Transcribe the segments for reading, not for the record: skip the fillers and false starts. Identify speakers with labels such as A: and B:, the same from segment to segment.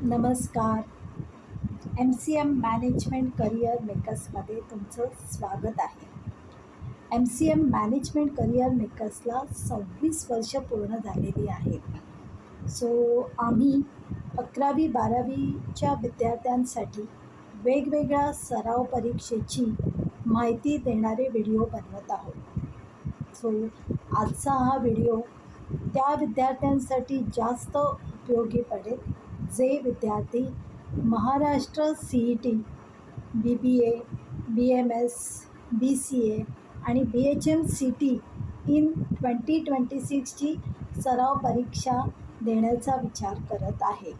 A: नमस्कार. MCM management career मेकर्समध्ये तुमचं स्वागत आहे. MCM मॅनेजमेंट करिअर मेकर्सला 26 वर्ष पूर्ण झालेली आहेत. आम्ही 11वी-12वीच्या विद्यार्थ्यांसाठी वेगवेगळ्या सराव परीक्षेची माहिती देणारे व्हिडिओ बनवत आहोत. आजचा हा व्हिडिओ त्या विद्यार्थ्यांसाठी जास्त उपयोगी पडेल जे विद्यार्थी Maharashtra CET, BBA, BMS, BCA आणि BHM CT इन 2026ची सराव परीक्षा देण्याचा विचार करत आहे.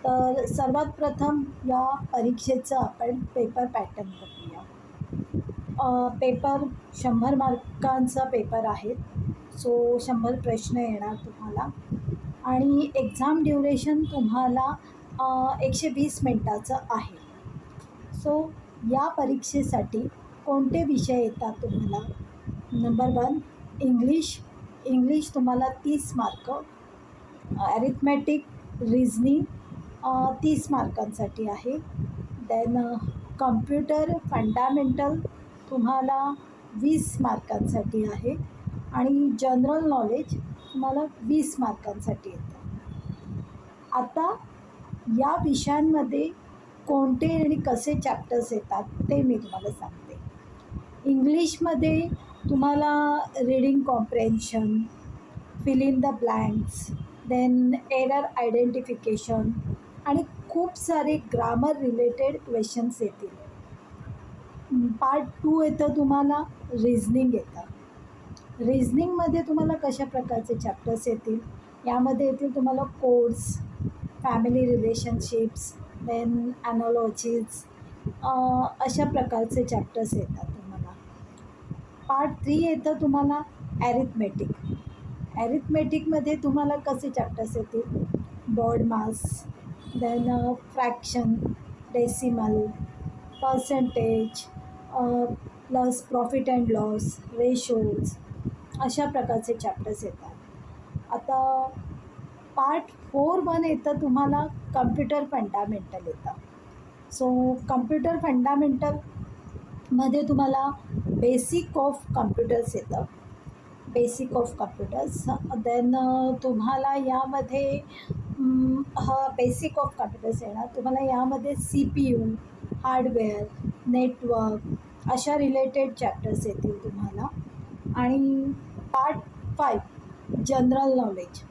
A: तर सर्वात प्रथम या परीक्षेचं आपण पेपर पॅटर्न बघूया. पेपर 100 मार्कांचा पेपर आहे. 100 प्रश्न येणार तुम्हाला आणि एक्झाम ड्युरेशन तुम्हाला 120 मिनटाचं आहे. या परीक्षेसाठी कोणते विषय येतात तुम्हाला? नंबर 1 इंग्लिश तुम्हाला 30 मार्क, ॲरिथमॅटिक, रिझनिंग 30 मार्कांसाठी आहे. देन कम्प्युटर फंडामेंटल तुम्हाला 20 मार्कांसाठी आहे आणि जनरल नॉलेज तुम्हाला 20 मार्कांसाठी येतं. आता या विषयांमध्ये कोणते आणि कसे चॅप्टर्स येतात ते मी तुम्हाला सांगते. इंग्लिशमध्ये तुम्हाला reading comprehension, fill in the blanks, then error identification आणि खूप सारे ग्रामर रिलेटेड क्वेश्चन्स येतील. पार्ट 2 येतं तुम्हाला रिझनिंग येतं. रिझनिंगमध्ये तुम्हाला कशा प्रकारचे चॅप्टर्स येतील? यामध्ये येतील तुम्हाला कोड्स, फॅमिली रिलेशनशिप्स, देन ॲनॉलॉजीज, अशा प्रकारचे चॅप्टर्स येतात तुम्हाला. पार्ट 3 येतं तुम्हाला ॲरिथमॅटिकमध्ये तुम्हाला कसे चॅप्टर्स येतील? BODMAS, then fraction, decimal, percentage, plus profit and loss, ratios, अशा प्रकारचे चॅप्टर्स येतात. आता पार्ट 4-1 येतं तुम्हाला कम्प्युटर फंडामेंटल येतं. कम्प्युटर फंडामेंटलमध्ये तुम्हाला बेसिक ऑफ कम्प्युटर्स येतं. देन तुम्हाला यामध्ये बेसिक ऑफ कम्प्युटर्स येणार. तुम्हाला यामध्ये CPU, हार्डवेअर, नेटवर्क अशा रिलेटेड चॅप्टर्स येतील तुम्हाला. आणि पार्ट 5 जनरल नॉलेज